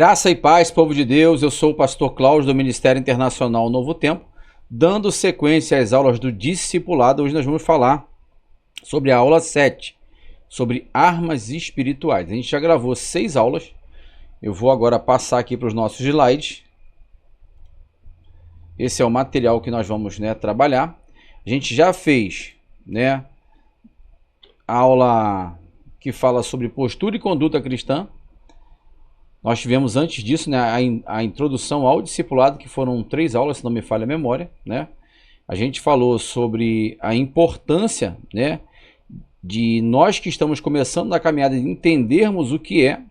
Graça e paz, povo de Deus, eu sou o pastor Cláudio do Ministério Internacional Novo Tempo, dando sequência às aulas do discipulado. Hoje nós vamos falar sobre a aula 7, sobre armas espirituais. A gente já gravou 6 aulas, eu vou agora passar aqui para os nossos slides. Esse é o material que nós vamos trabalhar. A gente já fez a aula que fala sobre postura e conduta cristã. Nós tivemos antes disso a introdução ao discipulado, que foram 3 aulas, se não me falha a memória. A gente falou sobre a importância de nós que estamos começando na caminhada de entendermos o que é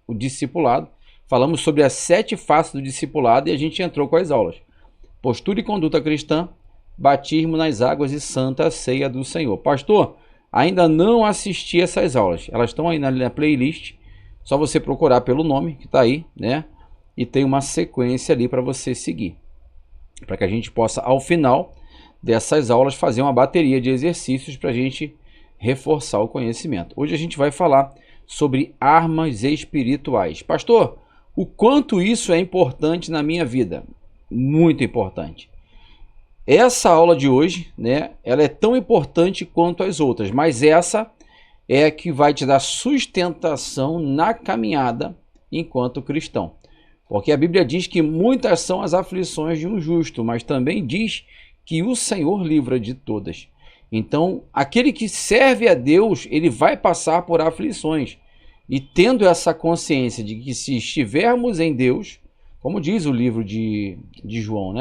o discipulado. Falamos sobre as 7 faces do discipulado e a gente entrou com as aulas. Postura e conduta cristã, batismo nas águas e santa ceia do Senhor. Pastor, ainda não assisti essas aulas. Elas estão aí na playlist. Só você procurar pelo nome que está aí, e tem uma sequência ali para você seguir. Para que a gente possa, ao final dessas aulas, fazer uma bateria de exercícios para a gente reforçar o conhecimento. Hoje a gente vai falar sobre armas espirituais. Pastor, o quanto isso é importante na minha vida? Muito importante. Essa aula de hoje, ela é tão importante quanto as outras, mas essa é a que vai te dar sustentação na caminhada enquanto cristão. Porque a Bíblia diz que muitas são as aflições de um justo, mas também diz que o Senhor livra de todas. Então, aquele que serve a Deus, ele vai passar por aflições. E tendo essa consciência de que se estivermos em Deus, como diz o livro de João,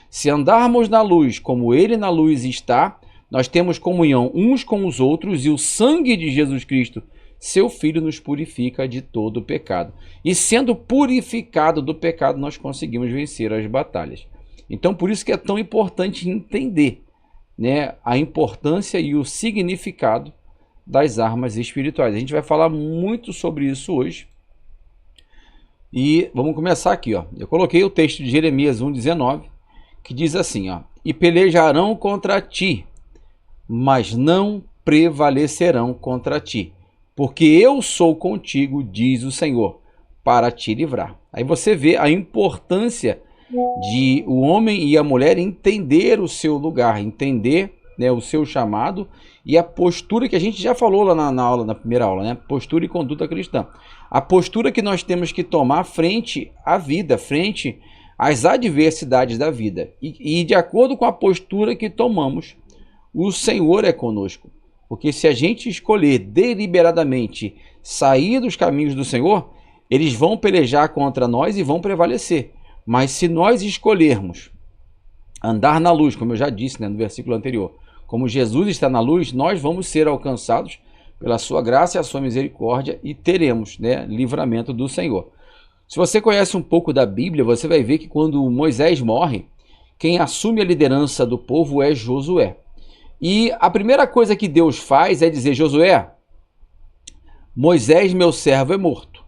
se andarmos na luz como ele na luz está, nós temos comunhão uns com os outros e o sangue de Jesus Cristo, seu Filho, nos purifica de todo o pecado. E sendo purificado do pecado, nós conseguimos vencer as batalhas. Então, por isso que é tão importante entender a importância e o significado das armas espirituais. A gente vai falar muito sobre isso hoje. E vamos começar aqui. Eu coloquei o texto de Jeremias 1,19, que diz assim: e pelejarão contra ti, mas não prevalecerão contra ti, porque eu sou contigo, diz o Senhor, para te livrar. Aí você vê a importância de o homem e a mulher entender o seu lugar, entender o seu chamado e a postura que a gente já falou lá na primeira aula, postura e conduta cristã. A postura que nós temos que tomar frente à vida, frente às adversidades da vida. E de acordo com a postura que tomamos, o Senhor é conosco, porque se a gente escolher deliberadamente sair dos caminhos do Senhor, eles vão pelejar contra nós e vão prevalecer. Mas se nós escolhermos andar na luz, como eu já disse no versículo anterior, como Jesus está na luz, nós vamos ser alcançados pela sua graça e a sua misericórdia e teremos livramento do Senhor. Se você conhece um pouco da Bíblia, você vai ver que quando Moisés morre, quem assume a liderança do povo é Josué. E a primeira coisa que Deus faz é dizer: Josué, Moisés, meu servo, é morto.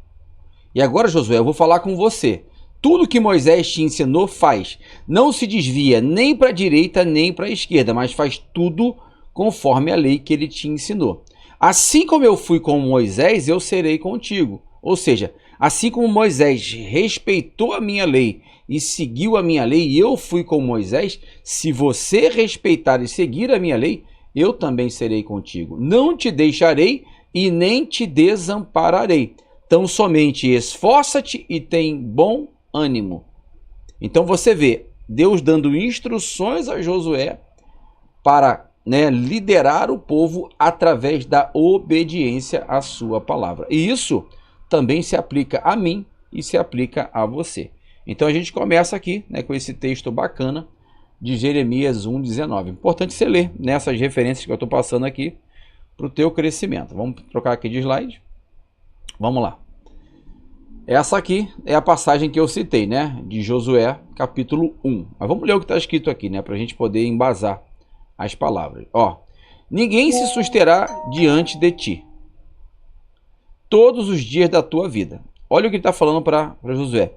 E agora, Josué, eu vou falar com você. Tudo que Moisés te ensinou, faz. Não se desvia nem para a direita nem para a esquerda, mas faz tudo conforme a lei que ele te ensinou. Assim como eu fui com Moisés, eu serei contigo. Ou seja, assim como Moisés respeitou a minha lei e seguiu a minha lei, e eu fui com Moisés, se você respeitar e seguir a minha lei, eu também serei contigo. Não te deixarei e nem te desampararei. Então somente esforça-te e tem bom ânimo. Então você vê Deus dando instruções a Josué para liderar o povo através da obediência à sua palavra. E isso também se aplica a mim e se aplica a você. Então a gente começa aqui com esse texto bacana de Jeremias 1,19. Importante você ler nessas referências que eu estou passando aqui para o teu crescimento. Vamos trocar aqui de slide. Vamos lá. Essa aqui é a passagem que eu citei, de Josué, capítulo 1. Mas vamos ler o que está escrito aqui, para a gente poder embasar as palavras. Ninguém se susterá diante de ti todos os dias da tua vida. Olha o que ele está falando para Josué.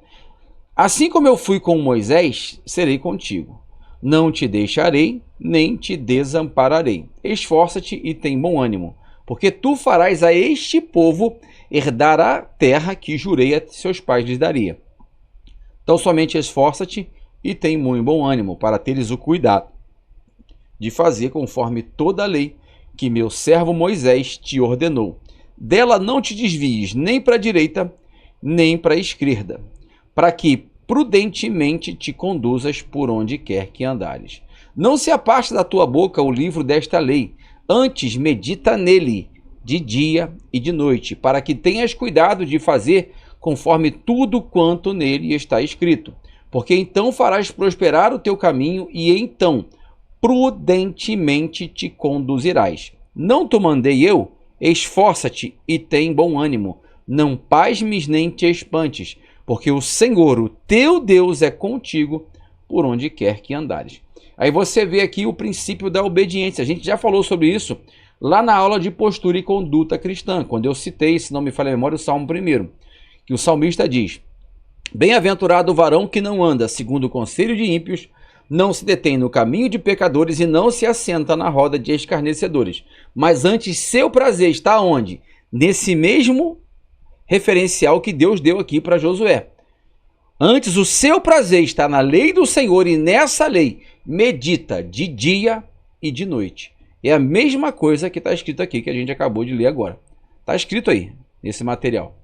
Assim como eu fui com Moisés, serei contigo. Não te deixarei, nem te desampararei. Esforça-te e tem bom ânimo, porque tu farás a este povo herdar a terra que jurei a seus pais lhes daria. Então somente esforça-te e tem muito bom ânimo, para teres o cuidado de fazer conforme toda a lei que meu servo Moisés te ordenou. Dela não te desvies nem para a direita, nem para a esquerda, para que prudentemente te conduzas por onde quer que andares. Não se aparte da tua boca o livro desta lei, antes medita nele de dia e de noite, para que tenhas cuidado de fazer conforme tudo quanto nele está escrito. Porque então farás prosperar o teu caminho e então prudentemente te conduzirás. Não te mandei eu? Esforça-te e tem bom ânimo. Não pasmes nem te espantes, porque o Senhor, o teu Deus, é contigo por onde quer que andares. Aí você vê aqui o princípio da obediência. A gente já falou sobre isso lá na aula de postura e conduta cristã, quando eu citei, se não me falha a memória, o Salmo 1, que o salmista diz: bem-aventurado o varão que não anda segundo o conselho de ímpios, não se detém no caminho de pecadores e não se assenta na roda de escarnecedores. Mas antes seu prazer está onde? Nesse mesmo referencial que Deus deu aqui para Josué. Antes o seu prazer está na lei do Senhor e nessa lei medita de dia e de noite. É a mesma coisa que está escrito aqui, que a gente acabou de ler agora. Está escrito aí, nesse material.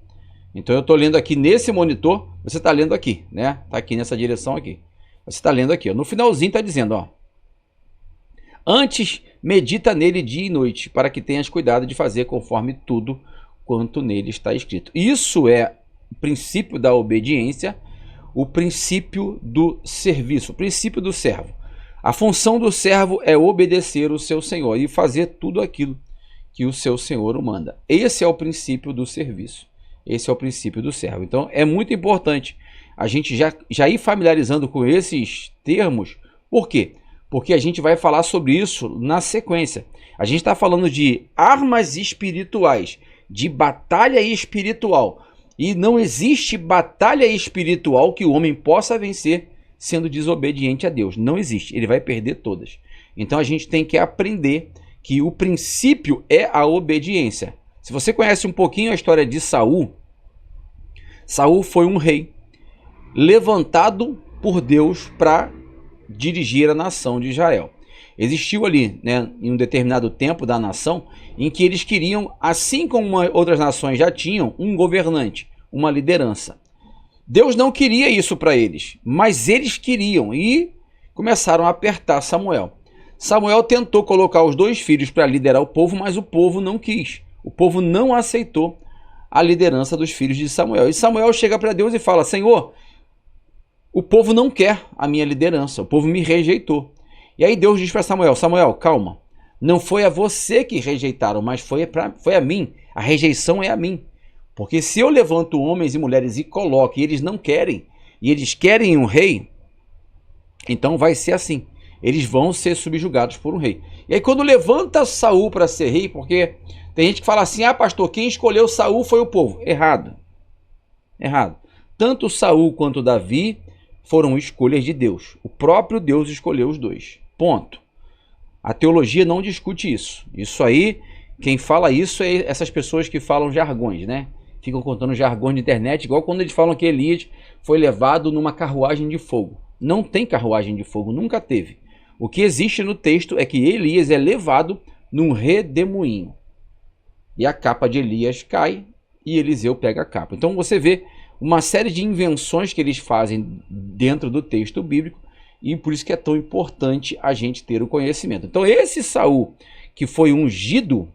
Então eu estou lendo aqui nesse monitor, você está lendo aqui, né? Está aqui nessa direção aqui. Você está lendo aqui, ó. No finalzinho está dizendo, ó: antes medita nele dia e noite, para que tenhas cuidado de fazer conforme tudo quanto nele está escrito. Isso é o princípio da obediência, o princípio do serviço, o princípio do servo. A função do servo é obedecer o seu senhor e fazer tudo aquilo que o seu senhor o manda. Esse é o princípio do serviço. Esse é o princípio do servo. Então é muito importante a gente já ir familiarizando com esses termos. Por quê? Porque a gente vai falar sobre isso na sequência. A gente está falando de armas espirituais, de batalha espiritual. E não existe batalha espiritual que o homem possa vencer sendo desobediente a Deus. Não existe. Ele vai perder todas. Então a gente tem que aprender que o princípio é a obediência. Se você conhece um pouquinho a história de Saul, Saul foi um rei levantado por Deus para dirigir a nação de Israel. Existiu ali, né, em um determinado tempo da nação, em que eles queriam, assim como outras nações já tinham, um governante, uma liderança. Deus não queria isso para eles, mas eles queriam e começaram a apertar Samuel. Samuel tentou colocar os dois filhos para liderar o povo, mas o povo não quis. O povo não aceitou a liderança dos filhos de Samuel. E Samuel chega para Deus e fala: Senhor, o povo não quer a minha liderança, o povo me rejeitou. E aí Deus diz para Samuel: Samuel, calma, não foi a você que rejeitaram, mas foi a mim, a rejeição é a mim. Porque se eu levanto homens e mulheres e coloco, e eles não querem, e eles querem um rei, então vai ser assim, eles vão ser subjugados por um rei. E aí quando levanta Saul para ser rei, porque tem gente que fala assim: ah, pastor, quem escolheu Saul foi o povo. Errado. Errado. Tanto Saul quanto Davi foram escolhas de Deus. O próprio Deus escolheu os dois. Ponto. A teologia não discute isso. Isso aí, quem fala isso é essas pessoas que falam jargões, né? Ficam contando jargões de internet, igual quando eles falam que Elias foi levado numa carruagem de fogo. Não tem carruagem de fogo, nunca teve. O que existe no texto é que Elias é levado num redemoinho. E a capa de Elias cai e Eliseu pega a capa. Então você vê uma série de invenções que eles fazem dentro do texto bíblico e por isso que é tão importante a gente ter o conhecimento. Então esse Saul, que foi ungido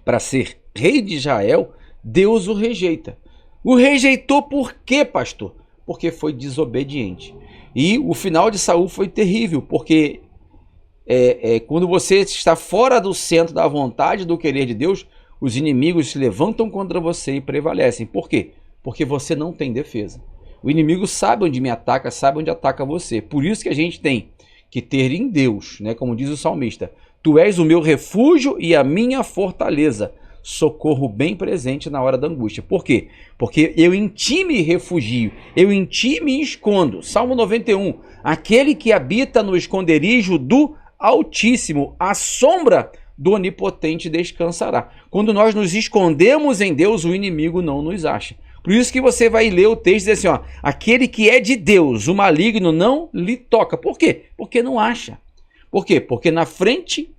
para ser rei de Israel, Deus o rejeita. O rejeitou por quê, pastor? Porque foi desobediente. E o final de Saul foi terrível, porque quando você está fora do centro da vontade do querer de Deus, os inimigos se levantam contra você e prevalecem. Por quê? Porque você não tem defesa. O inimigo sabe onde me ataca, sabe onde ataca você. Por isso que a gente tem que ter em Deus, né, como diz o salmista: Tu és o meu refúgio e a minha fortaleza, socorro bem presente na hora da angústia. Por quê? Porque eu em ti me refugio, eu em ti me escondo. Salmo 91, aquele que habita no esconderijo do Altíssimo, à sombra do Onipotente descansará. Quando nós nos escondemos em Deus, o inimigo não nos acha. Por isso que você vai ler o texto e dizer assim, ó, aquele que é de Deus, o maligno não lhe toca. Por quê? Porque não acha. Por quê? Porque na frente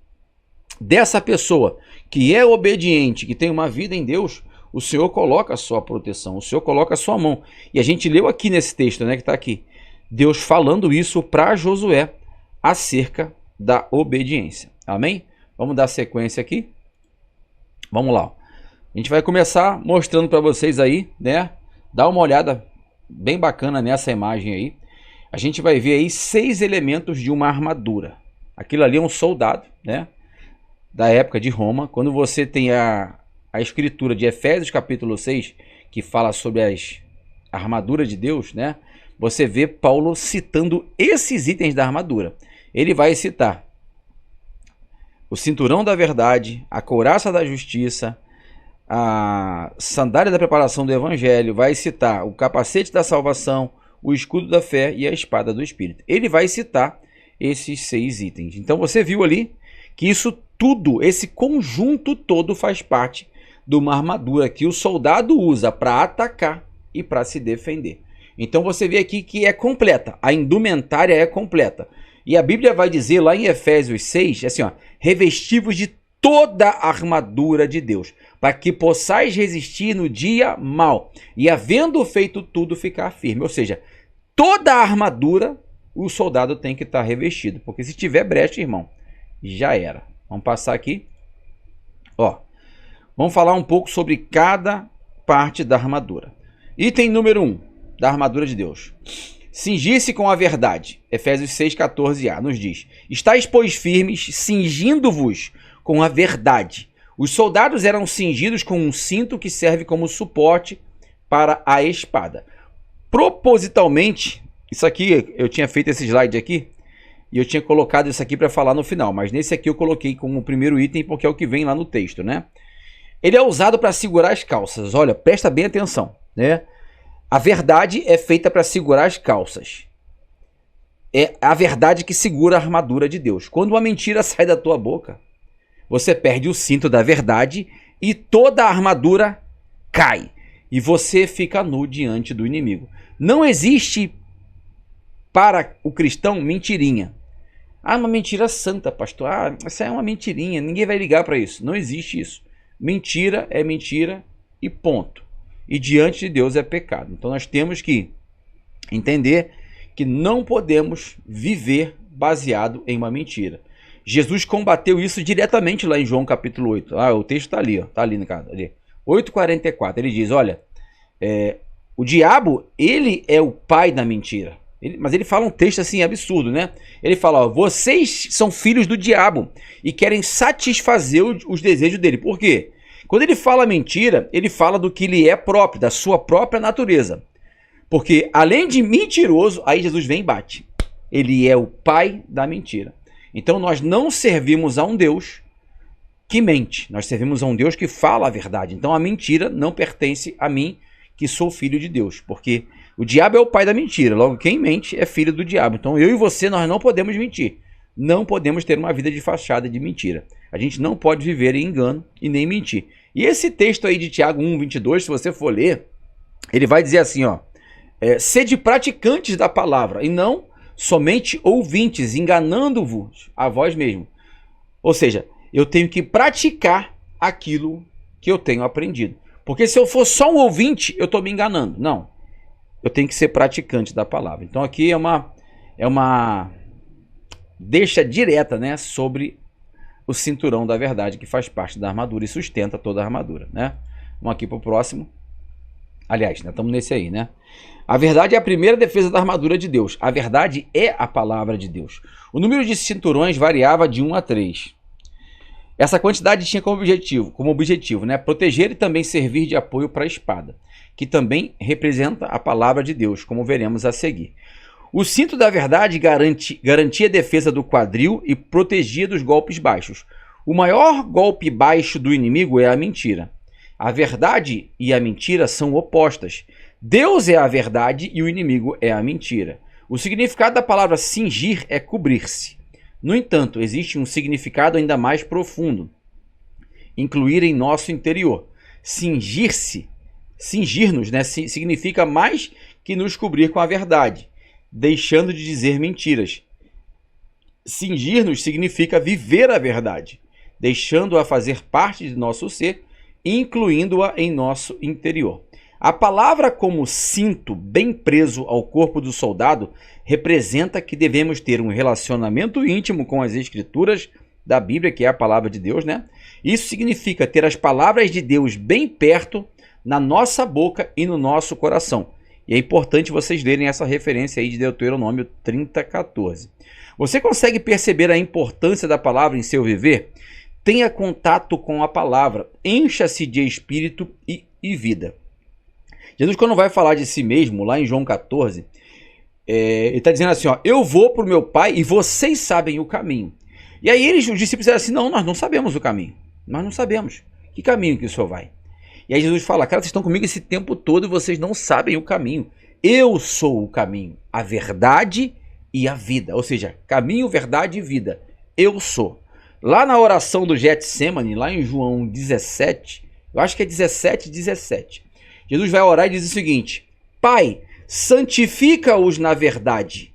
dessa pessoa que é obediente, que tem uma vida em Deus, o Senhor coloca a sua proteção, o Senhor coloca a sua mão. E a gente leu aqui nesse texto, né, que está aqui, Deus falando isso para Josué acerca da obediência. Amém? Vamos dar sequência aqui. Vamos lá. A gente vai começar mostrando para vocês aí, né? Dá uma olhada bem bacana nessa imagem aí. A gente vai ver aí 6 elementos de uma armadura. Aquilo ali é um soldado, né? Da época de Roma. Quando você tem a escritura de Efésios capítulo 6, que fala sobre as armaduras de Deus, né? Você vê Paulo citando esses itens da armadura. Ele vai citar o cinturão da verdade, a couraça da justiça, a sandália da preparação do evangelho, vai citar o capacete da salvação, o escudo da fé e a espada do Espírito. Ele vai citar esses 6 itens. Então você viu ali que isso tudo, esse conjunto todo faz parte de uma armadura que o soldado usa para atacar e para se defender. Então você vê aqui que é completa, a indumentária é completa. E a Bíblia vai dizer lá em Efésios 6, assim, ó, revestivos de toda a armadura de Deus, para que possais resistir no dia mau, e havendo feito tudo, ficar firme. Ou seja, toda a armadura o soldado tem que estar revestido, porque se tiver brecha, irmão, já era. Vamos passar aqui. Ó, vamos falar um pouco sobre cada parte da armadura. Item número 1 da armadura de Deus. Cingir-se com a verdade. Efésios 6,14a nos diz: estáis, pois, firmes, cingindo-vos com a verdade. Os soldados eram cingidos com um cinto que serve como suporte para a espada. Propositalmente, isso aqui, eu tinha feito esse slide aqui, e eu tinha colocado isso aqui para falar no final, mas nesse aqui eu coloquei como o primeiro item, porque é o que vem lá no texto, né? Ele é usado para segurar as calças. Olha, presta bem atenção, né? A verdade é feita para segurar as calças. É a verdade que segura a armadura de Deus. Quando uma mentira sai da tua boca, você perde o cinto da verdade e toda a armadura cai. E você fica nu diante do inimigo. Não existe para o cristão mentirinha. Ah, uma mentira santa, pastor. Ah, essa é uma mentirinha. Ninguém vai ligar para isso. Não existe isso. Mentira é mentira e ponto. E diante de Deus é pecado. Então nós temos que entender que não podemos viver baseado em uma mentira. Jesus combateu isso diretamente lá em João capítulo 8. Ah, o texto está ali, ó. Está ali no caso. 8,44. Ele diz, olha, o diabo, ele é o pai da mentira. Mas ele fala um texto assim absurdo, né? Ele fala, ó, vocês são filhos do diabo e querem satisfazer os desejos dele. Por quê? Quando ele fala mentira, ele fala do que lhe é próprio, da sua própria natureza. Porque além de mentiroso, aí Jesus vem e bate. Ele é o pai da mentira. Então nós não servimos a um Deus que mente. Nós servimos a um Deus que fala a verdade. Então a mentira não pertence a mim, que sou filho de Deus. Porque o diabo é o pai da mentira. Logo, quem mente é filho do diabo. Então eu e você, nós não podemos mentir. Não podemos ter uma vida de fachada de mentira. A gente não pode viver em engano e nem mentir. E esse texto aí de Tiago 1,22, se você for ler, ele vai dizer assim, ó, sede praticantes da palavra e não somente ouvintes, enganando-vos a vós mesmo. Ou seja, eu tenho que praticar aquilo que eu tenho aprendido. Porque se eu for só um ouvinte, eu estou me enganando. Não, eu tenho que ser praticante da palavra. Então aqui é uma deixa direta, né, sobre o cinturão da verdade, que faz parte da armadura e sustenta toda a armadura, né? Vamos aqui para o próximo. Aliás, nós estamos nesse aí, né? A verdade é a primeira defesa da armadura de Deus. A verdade é a palavra de Deus. O número de cinturões variava de 1 a 3. Essa quantidade tinha como objetivo, né, proteger e também servir de apoio para a espada, que também representa a palavra de Deus, como veremos a seguir. O cinto da verdade garantia a defesa do quadril e protegia dos golpes baixos. O maior golpe baixo do inimigo é a mentira. A verdade e a mentira são opostas. Deus é a verdade e o inimigo é a mentira. O significado da palavra cingir é cobrir-se. No entanto, existe um significado ainda mais profundo: incluir em nosso interior. Cingir-nos, né, significa mais que nos cobrir com a verdade, deixando de dizer mentiras. Cingir-nos significa viver a verdade, deixando-a fazer parte de nosso ser, incluindo-a em nosso interior. A palavra como cinto bem preso ao corpo do soldado representa que devemos ter um relacionamento íntimo com as escrituras da Bíblia, que é a palavra de Deus, né? Isso significa ter as palavras de Deus bem perto na nossa boca e no nosso coração. E é importante vocês lerem essa referência aí de Deuteronômio 30:14. Você consegue perceber a importância da palavra em seu viver? Tenha contato com a palavra, encha-se de espírito e vida. Jesus, quando vai falar de si mesmo, lá em João 14, ele está dizendo assim, ó, eu vou para o meu Pai e vocês sabem o caminho. E aí os discípulos disseram assim, não, nós não sabemos o caminho. Nós não sabemos. Que caminho que o Senhor vai? E aí Jesus fala, cara, vocês estão comigo esse tempo todo e vocês não sabem o caminho. Eu sou o caminho, a verdade e a vida. Ou seja, caminho, verdade e vida. Eu sou. Lá na oração do Getsemane, lá em João 17, eu acho que é 17. Jesus vai orar e diz o seguinte, Pai, santifica-os na verdade.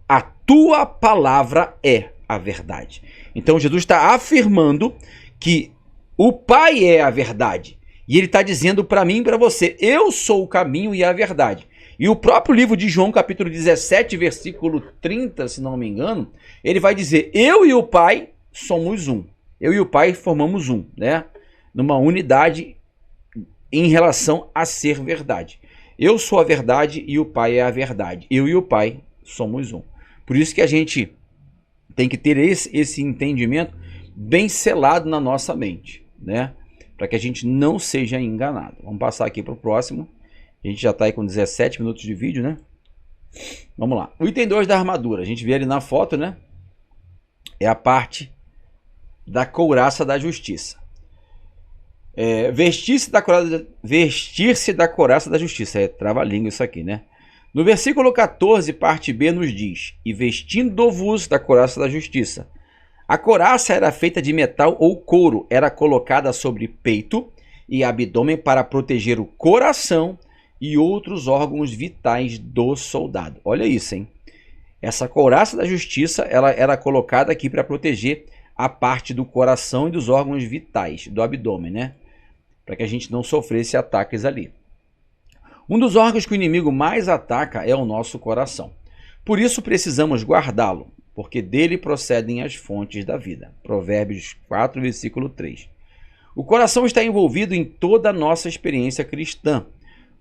A tua palavra é a verdade. Então Jesus está afirmando que o Pai é a verdade. E ele está dizendo para mim e para você, eu sou o caminho e a verdade. E o próprio livro de João, capítulo 17, versículo 30, se não me engano, ele vai dizer, eu e o Pai somos um. Eu e o Pai formamos um, né? Numa unidade em relação a ser verdade. Eu sou a verdade e o Pai é a verdade. Eu e o Pai somos um. Por isso que a gente tem que ter esse entendimento bem selado na nossa mente, né? Para que a gente não seja enganado. Vamos passar aqui para o próximo. A gente já está aí com 17 minutos de vídeo, né? Vamos lá. O item 2 da armadura. A gente vê ali na foto, né? É a parte da couraça da justiça. Vestir-se da couraça da justiça. Trava-língua isso aqui, né? No versículo 14, parte B, nos diz, e vestindo-vos da couraça da justiça. A couraça era feita de metal ou couro, era colocada sobre peito e abdômen para proteger o coração e outros órgãos vitais do soldado. Olha isso, hein? Essa couraça da justiça, ela era colocada aqui para proteger a parte do coração e dos órgãos vitais do abdômen, né? Para que a gente não sofresse ataques ali. Um dos órgãos que o inimigo mais ataca é o nosso coração. Por isso precisamos guardá-lo, porque dele procedem as fontes da vida. Provérbios 4, versículo 3. O coração está envolvido em toda a nossa experiência cristã,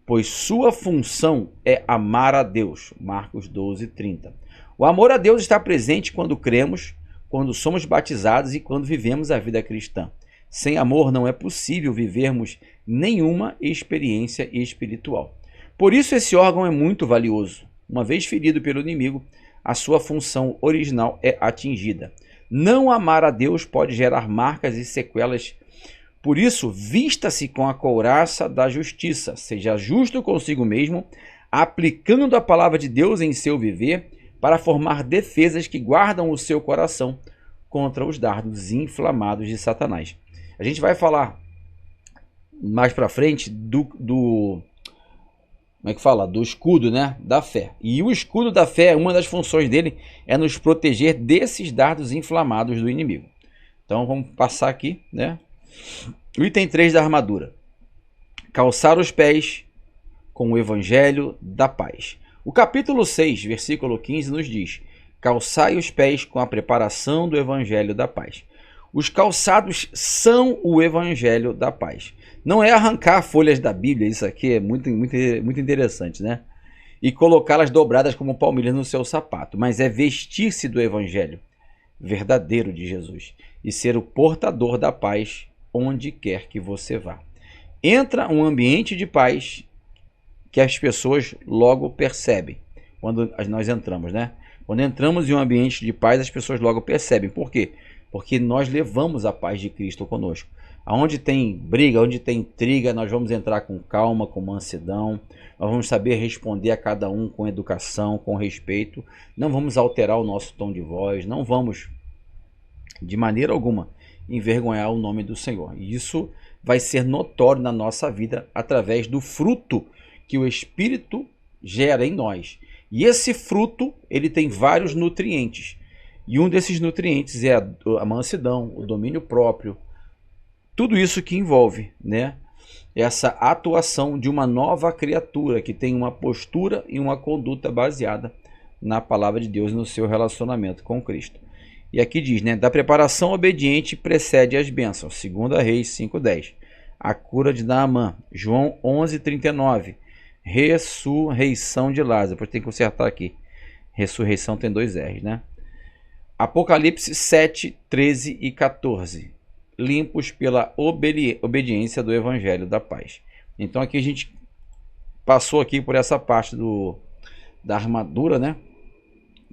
pois sua função é amar a Deus. Marcos 12, 30. O amor a Deus está presente quando cremos, quando somos batizados e quando vivemos a vida cristã. Sem amor não é possível vivermos nenhuma experiência espiritual. Por isso esse órgão é muito valioso. Uma vez ferido pelo inimigo, a sua função original é atingida. Não amar a Deus pode gerar marcas e sequelas. Por isso, vista-se com a couraça da justiça. Seja justo consigo mesmo, aplicando a palavra de Deus em seu viver, para formar defesas que guardam o seu coração contra os dardos inflamados de Satanás. A gente vai falar mais para frente do escudo, né, da fé. E o escudo da fé, uma das funções dele é nos proteger desses dardos inflamados do inimigo. Então vamos passar aqui, né? O item 3 da armadura. Calçar os pés com o evangelho da paz. O capítulo 6, versículo 15 nos diz: calçai os pés com a preparação do evangelho da paz. Os calçados são o evangelho da paz. Não é arrancar folhas da Bíblia, isso aqui é muito interessante, né? E colocá-las dobradas como palmilhas no seu sapato, mas é vestir-se do evangelho verdadeiro de Jesus e ser o portador da paz onde quer que você vá. Entra um ambiente de paz que as pessoas logo percebem quando nós entramos, né? Quando entramos em um ambiente de paz, as pessoas logo percebem. Por quê? Porque nós levamos a paz de Cristo conosco. Aonde tem briga, onde tem intriga, nós vamos entrar com calma, com mansidão. Nós vamos saber responder a cada um com educação, com respeito. Não vamos alterar o nosso tom de voz, não vamos de maneira alguma, envergonhar o nome do Senhor. E isso vai ser notório na nossa vida através do fruto que o Espírito gera em nós. E esse fruto, ele tem vários nutrientes. E um desses nutrientes é a mansidão, o domínio próprio, tudo isso que envolve, né, essa atuação de uma nova criatura que tem uma postura e uma conduta baseada na palavra de Deus, no seu relacionamento com Cristo. E aqui diz, né, da preparação obediente precede as bênçãos, 2 Reis 5:10. A cura de Naamã, João 11:39. Ressurreição de Lázaro, depois tem que consertar aqui. Ressurreição tem 2 R's, né? Apocalipse 7:13 e 14. Limpos pela obediência do Evangelho da Paz. Então aqui a gente passou aqui por essa parte da armadura, né?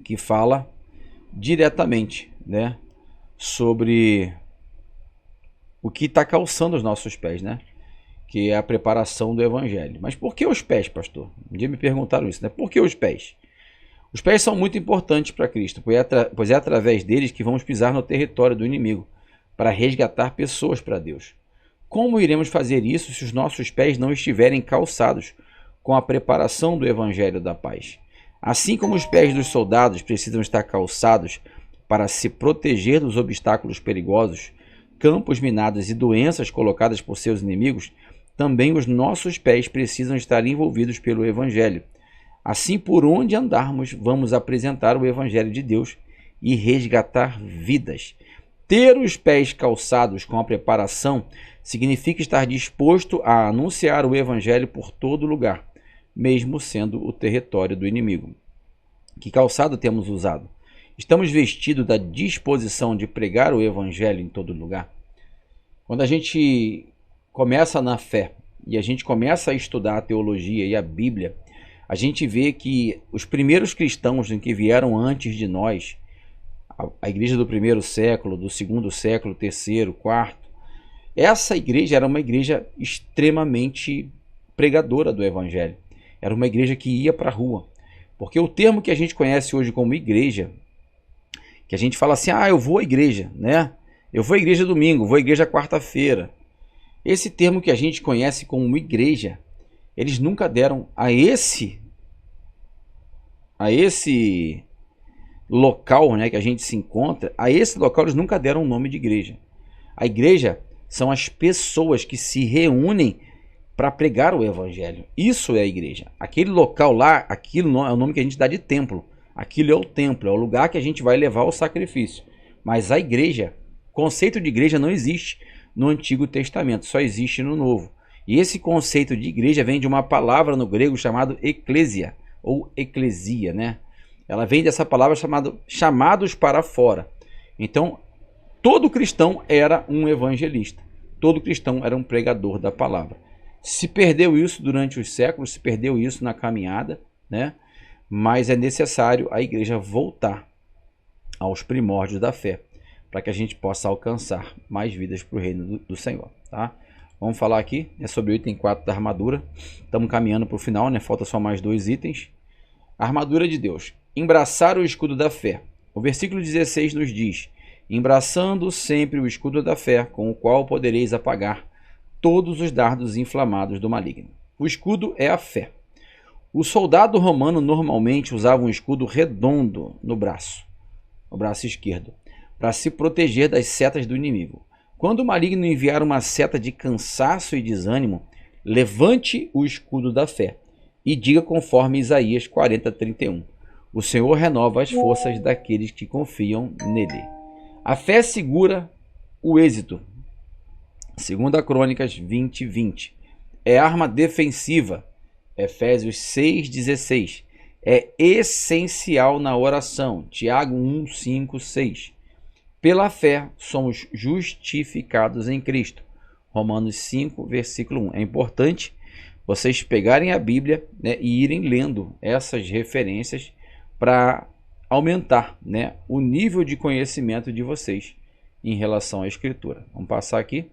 Que fala diretamente, né, sobre o que está calçando os nossos pés, né? Que é a preparação do Evangelho. Mas por que os pés, pastor? Um dia me perguntaram isso, né? Por que os pés? Os pés são muito importantes para Cristo, pois é através deles que vamos pisar no território do inimigo, para resgatar pessoas para Deus. Como iremos fazer isso se os nossos pés não estiverem calçados com a preparação do Evangelho da Paz? Assim como os pés dos soldados precisam estar calçados para se proteger dos obstáculos perigosos, campos minados e doenças colocadas por seus inimigos, também os nossos pés precisam estar envolvidos pelo Evangelho. Assim, por onde andarmos, vamos apresentar o Evangelho de Deus e resgatar vidas. Ter os pés calçados com a preparação significa estar disposto a anunciar o Evangelho por todo lugar, mesmo sendo o território do inimigo. Que calçado temos usado? Estamos vestidos da disposição de pregar o Evangelho em todo lugar? Quando a gente começa na fé e a gente começa a estudar a teologia e a Bíblia, a gente vê que os primeiros cristãos que vieram antes de nós, a igreja do primeiro século, do segundo século, terceiro, quarto, essa igreja era uma igreja extremamente pregadora do Evangelho. Era uma igreja que ia para a rua. Porque o termo que a gente conhece hoje como igreja, que a gente fala assim, eu vou à igreja, né? Eu vou à igreja domingo, vou à igreja quarta-feira. Esse termo que a gente conhece como igreja, eles nunca deram a esse local, né, que a gente se encontra, a esse local eles nunca deram o nome de igreja. A igreja são as pessoas que se reúnem para pregar o Evangelho. Isso é a igreja. Aquele local lá, aquilo é o nome que a gente dá de templo. Aquilo é o templo, é o lugar que a gente vai levar o sacrifício. Mas a igreja, conceito de igreja não existe no Antigo Testamento, só existe no Novo. E esse conceito de igreja vem de uma palavra no grego chamada eclésia, ou eclesia, né? Ela vem dessa palavra chamada chamados para fora. Então, todo cristão era um evangelista. Todo cristão era um pregador da palavra. Se perdeu isso durante os séculos, se perdeu isso na caminhada, né? Mas é necessário a igreja voltar aos primórdios da fé, para que a gente possa alcançar mais vidas para o reino do Senhor, tá? Vamos falar aqui sobre o item 4 da armadura. Estamos caminhando para o final, né? Falta só mais 2 itens. A armadura de Deus. Embraçar o escudo da fé. O versículo 16 nos diz: embraçando sempre o escudo da fé, com o qual podereis apagar todos os dardos inflamados do maligno. O escudo é a fé. O soldado romano normalmente usava um escudo redondo no braço esquerdo, para se proteger das setas do inimigo. Quando o maligno enviar uma seta de cansaço e desânimo, levante o escudo da fé e diga conforme Isaías 40:31. O Senhor renova as forças daqueles que confiam nele. A fé segura o êxito. 2 Crônicas 20:20. É arma defensiva. Efésios 6:16. É essencial na oração. Tiago 1:5-6. Pela fé somos justificados em Cristo. Romanos 5, versículo 1. É importante vocês pegarem a Bíblia, né, e irem lendo essas referências para aumentar, né, o nível de conhecimento de vocês em relação à Escritura. Vamos passar aqui.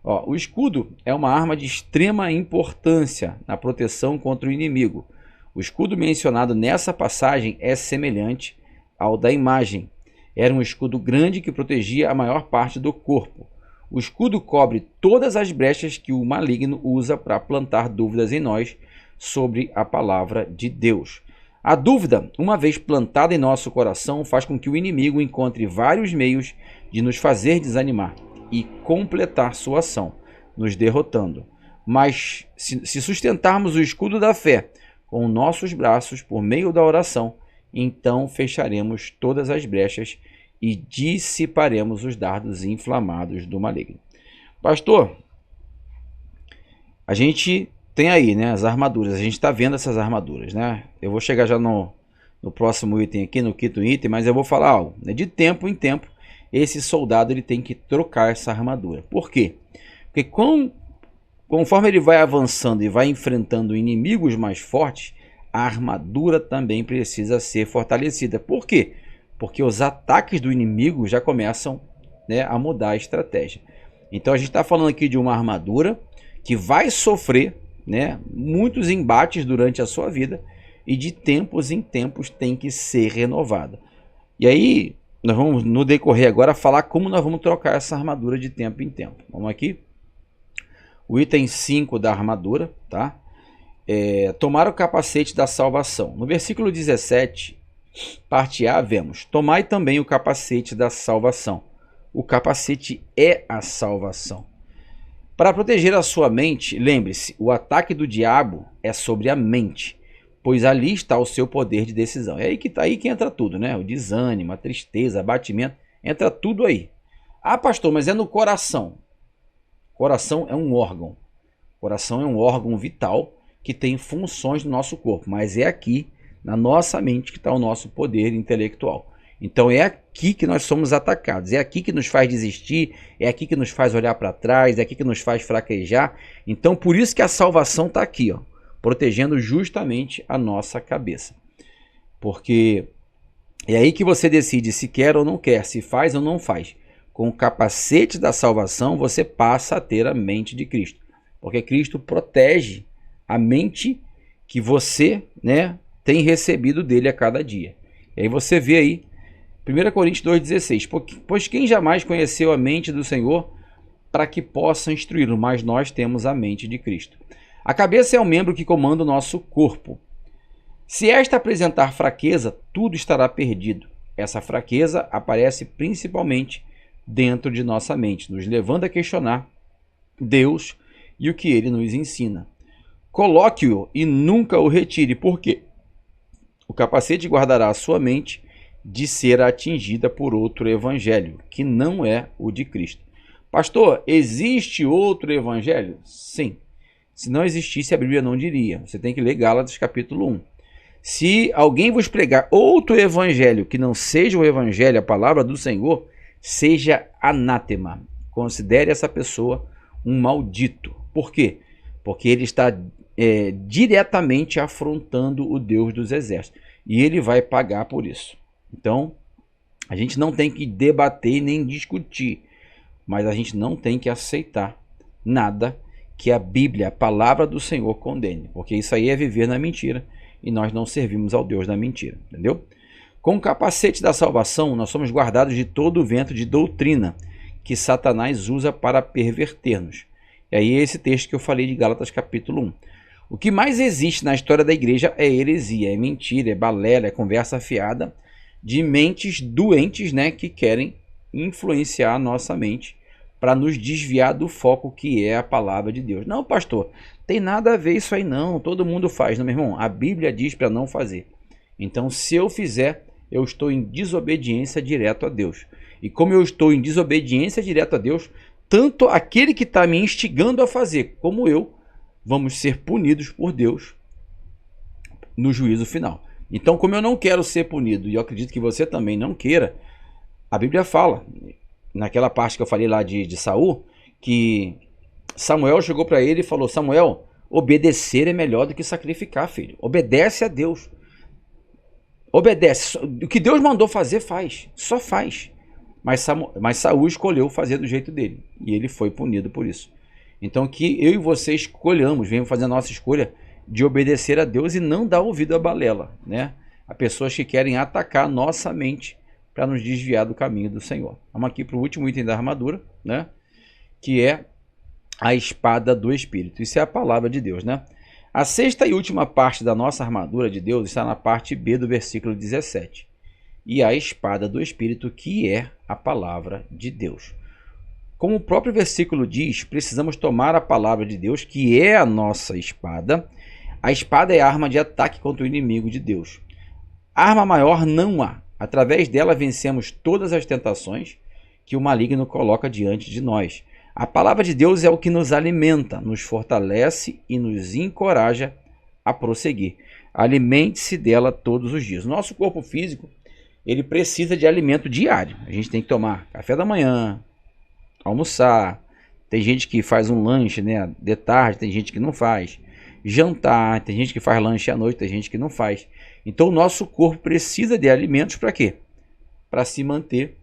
O escudo é uma arma de extrema importância na proteção contra o inimigo. O escudo mencionado nessa passagem é semelhante ao da imagem. Era um escudo grande que protegia a maior parte do corpo. O escudo cobre todas as brechas que o maligno usa para plantar dúvidas em nós sobre a palavra de Deus. A dúvida, uma vez plantada em nosso coração, faz com que o inimigo encontre vários meios de nos fazer desanimar e completar sua ação, nos derrotando. Mas se sustentarmos o escudo da fé com nossos braços por meio da oração, então fecharemos todas as brechas e dissiparemos os dardos inflamados do maligno. Pastor, a gente tem aí, né, as armaduras, a gente está vendo essas armaduras, né? Eu vou chegar já no próximo item aqui, no quinto item, mas eu vou falar algo, né? De tempo em tempo, esse soldado ele tem que trocar essa armadura. Por quê? Porque conforme ele vai avançando e vai enfrentando inimigos mais fortes, a armadura também precisa ser fortalecida. Por quê? Porque os ataques do inimigo já começam, né, a mudar a estratégia. Então a gente está falando aqui de uma armadura que vai sofrer, né, muitos embates durante a sua vida e de tempos em tempos tem que ser renovada. E aí nós vamos no decorrer agora falar como nós vamos trocar essa armadura de tempo em tempo. Vamos aqui. O item 5 da armadura, tá? Tomar o capacete da salvação. No versículo 17, parte A, vemos: tomai também o capacete da salvação. O capacete é a salvação. Para proteger a sua mente, lembre-se, o ataque do diabo é sobre a mente, pois ali está o seu poder de decisão. É aí que entra tudo, né? O desânimo, a tristeza, abatimento, entra tudo aí. Ah, pastor, mas é no coração. Coração é um órgão. Coração é um órgão vital que tem funções no nosso corpo, mas é aqui, na nossa mente, que está o nosso poder intelectual. Então é aqui que nós somos atacados, é aqui que nos faz desistir, é aqui que nos faz olhar para trás, é aqui que nos faz fraquejar. Então por isso que a salvação está aqui, ó, protegendo justamente a nossa cabeça. Porque é aí que você decide se quer ou não quer, se faz ou não faz. Com o capacete da salvação você passa a ter a mente de Cristo. Porque Cristo protege a mente que você, né, tem recebido dele a cada dia. E aí você vê aí, 1 Coríntios 2,16, pois quem jamais conheceu a mente do Senhor para que possa instruí-lo, mas nós temos a mente de Cristo. A cabeça é o membro que comanda o nosso corpo. Se esta apresentar fraqueza, tudo estará perdido. Essa fraqueza aparece principalmente dentro de nossa mente, nos levando a questionar Deus e o que ele nos ensina. Coloque-o e nunca o retire, porque o capacete guardará a sua mente de ser atingida por outro evangelho, que não é o de Cristo. Pastor, existe outro evangelho? Sim. Se não existisse, a Bíblia não diria. Você tem que ler Gálatas capítulo 1. Se alguém vos pregar outro evangelho que não seja o evangelho, a palavra do Senhor, seja anátema. Considere essa pessoa um maldito. Por quê? Porque ele está diretamente afrontando o Deus dos exércitos. E ele vai pagar por isso. Então, a gente não tem que debater nem discutir, mas a gente não tem que aceitar nada que a Bíblia, a palavra do Senhor, condene, porque isso aí é viver na mentira e nós não servimos ao Deus da mentira, entendeu? Com o capacete da salvação, nós somos guardados de todo o vento de doutrina que Satanás usa para perverter-nos. E aí é esse texto que eu falei de Gálatas capítulo 1. O que mais existe na história da igreja é heresia, é mentira, é balela, é conversa fiada de mentes doentes, né, que querem influenciar a nossa mente para nos desviar do foco que é a palavra de Deus. Não, pastor, tem nada a ver isso aí não, todo mundo faz. Não, meu irmão, a Bíblia diz para não fazer. Então, se eu fizer, eu estou em desobediência direto a Deus. E como eu estou em desobediência direto a Deus, tanto aquele que está me instigando a fazer, como eu, vamos ser punidos por Deus no juízo final. Então, como eu não quero ser punido, e eu acredito que você também não queira, a Bíblia fala, naquela parte que eu falei lá de Saul, que Samuel chegou para ele e falou: Samuel, obedecer é melhor do que sacrificar, filho. Obedece a Deus. Obedece. O que Deus mandou fazer, faz. Só faz. Mas Saul escolheu fazer do jeito dele. E ele foi punido por isso. Então que eu e você escolhamos, venhamos fazer a nossa escolha de obedecer a Deus e não dar ouvido à balela, né? A pessoas que querem atacar a nossa mente para nos desviar do caminho do Senhor. Vamos aqui para o último item da armadura, né? Que é a espada do Espírito. Isso é a palavra de Deus, né? A sexta e última parte da nossa armadura de Deus está na parte B do versículo 17. E a espada do Espírito, que é a palavra de Deus. Como o próprio versículo diz, precisamos tomar a palavra de Deus, que é a nossa espada. A espada é a arma de ataque contra o inimigo de Deus. Arma maior não há. Através dela vencemos todas as tentações que o maligno coloca diante de nós. A palavra de Deus é o que nos alimenta, nos fortalece e nos encoraja a prosseguir. Alimente-se dela todos os dias. Nosso corpo físico, ele precisa de alimento diário. A gente tem que tomar café da manhã, almoçar. Tem gente que faz um lanche, né, de tarde, tem gente que não faz. Jantar, tem gente que faz lanche à noite, tem gente que não faz. Então o nosso corpo precisa de alimentos para quê? Para se manter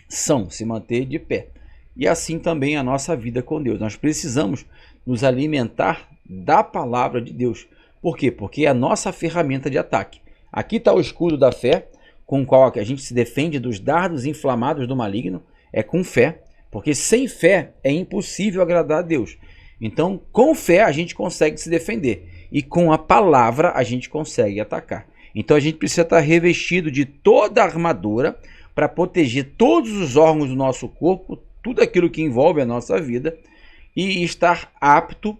são, se manter de pé. E assim também a nossa vida com Deus. Nós precisamos nos alimentar da palavra de Deus. Por quê? Porque é a nossa ferramenta de ataque. Aqui está o escudo da fé, com o qual a gente se defende dos dardos inflamados do maligno. É com fé, porque sem fé é impossível agradar a Deus. Então, com fé a gente consegue se defender. E com a palavra a gente consegue atacar. Então a gente precisa estar revestido de toda a armadura para proteger todos os órgãos do nosso corpo, tudo aquilo que envolve a nossa vida, e estar apto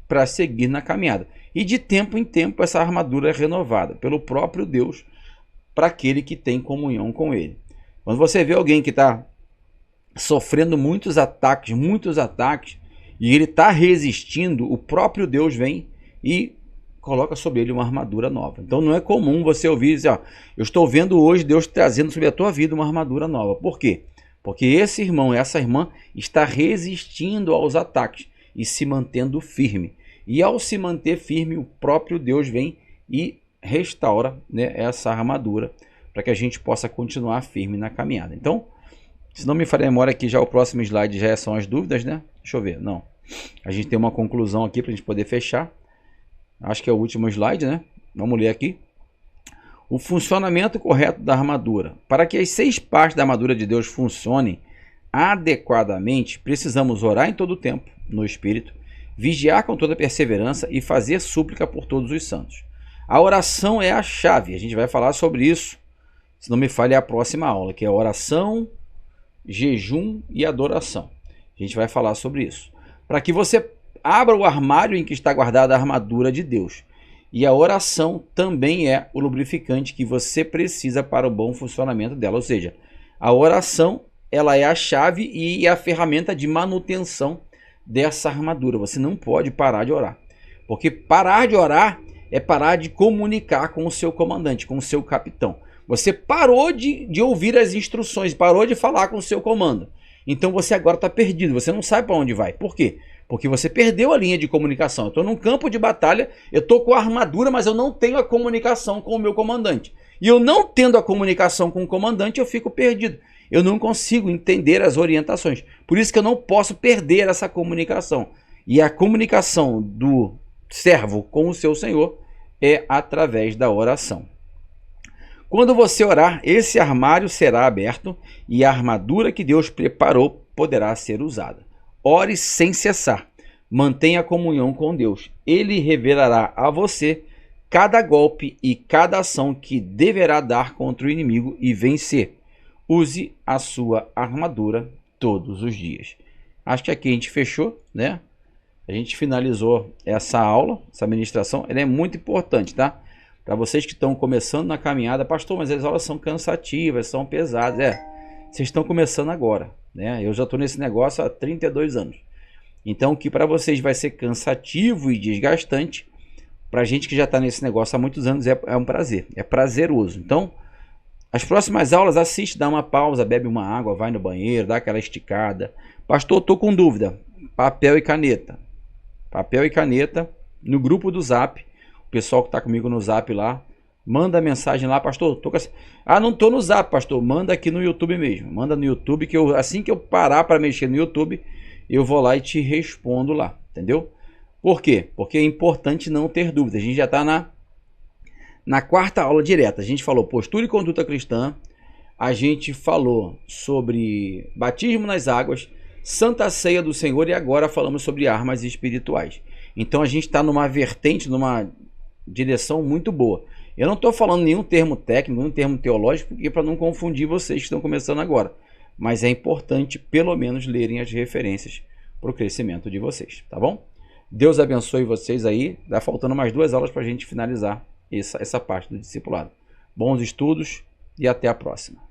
para seguir na caminhada. E de tempo em tempo essa armadura é renovada pelo próprio Deus para aquele que tem comunhão com Ele. Quando você vê alguém que está sofrendo muitos ataques, e ele está resistindo, o próprio Deus vem e coloca sobre ele uma armadura nova. Então não é comum você ouvir dizer, ó, eu estou vendo hoje Deus trazendo sobre a tua vida uma armadura nova. Por quê? Porque esse irmão, essa irmã está resistindo aos ataques e se mantendo firme. E ao se manter firme, o próprio Deus vem e restaura, né, essa armadura para que a gente possa continuar firme na caminhada. Então, se não me falha a memória aqui, já o próximo slide já são as dúvidas, né? Deixa eu ver. Não. A gente tem uma conclusão aqui para a gente poder fechar. Acho que é o último slide, né? Vamos ler aqui. O funcionamento correto da armadura. Para que as 6 partes da armadura de Deus funcionem adequadamente, precisamos orar em todo o tempo, no Espírito, vigiar com toda perseverança e fazer súplica por todos os santos. A oração é a chave. A gente vai falar sobre isso, se não me falha, é a próxima aula, que é oração, jejum e adoração. A gente vai falar sobre isso. Para que você abra o armário em que está guardada a armadura de Deus. E a oração também é o lubrificante que você precisa para o bom funcionamento dela. Ou seja, a oração, ela é a chave e a ferramenta de manutenção dessa armadura. Você não pode parar de orar. Porque parar de orar é parar de comunicar com o seu comandante, com o seu capitão. Você parou de ouvir as instruções, parou de falar com o seu comando. Então você agora está perdido, você não sabe para onde vai. Por quê? Porque você perdeu a linha de comunicação. Eu estou num campo de batalha, eu estou com a armadura, mas eu não tenho a comunicação com o meu comandante. E eu não tendo a comunicação com o comandante, eu fico perdido. Eu não consigo entender as orientações. Por isso que eu não posso perder essa comunicação. E a comunicação do servo com o seu Senhor é através da oração. Quando você orar, esse armário será aberto e a armadura que Deus preparou poderá ser usada. Ore sem cessar. Mantenha a comunhão com Deus. Ele revelará a você cada golpe e cada ação que deverá dar contra o inimigo e vencer. Use a sua armadura todos os dias. Acho que aqui a gente fechou, né? A gente finalizou essa aula, essa ministração. Ela é muito importante, tá? Para vocês que estão começando na caminhada, pastor, mas as aulas são cansativas, são pesadas. Vocês estão começando agora, né? Eu já estou nesse negócio há 32 anos. Então, que para vocês vai ser cansativo e desgastante, para a gente que já está nesse negócio há muitos anos é um prazer, é prazeroso. Então, as próximas aulas, assiste, dá uma pausa, bebe uma água, vai no banheiro, dá aquela esticada. Pastor, estou com dúvida. Papel e caneta. Papel e caneta no grupo do Zap. O pessoal que está comigo no Zap lá, manda mensagem lá, pastor, tô com... não estou no Zap, pastor, manda aqui no YouTube mesmo, manda no YouTube, que assim que eu parar para mexer no YouTube, eu vou lá e te respondo lá, entendeu? Por quê? Porque é importante não ter dúvida. A gente já está na 4ª aula direta, a gente falou postura e conduta cristã, a gente falou sobre batismo nas águas, Santa Ceia do Senhor e agora falamos sobre armas espirituais. Então a gente está numa vertente, numa direção muito boa. Eu não estou falando nenhum termo técnico, nenhum termo teológico, porque para não confundir vocês que estão começando agora. Mas é importante pelo menos lerem as referências para o crescimento de vocês, tá bom? Deus abençoe vocês aí. Dá faltando mais 2 aulas para a gente finalizar essa parte do discipulado. Bons estudos e até a próxima.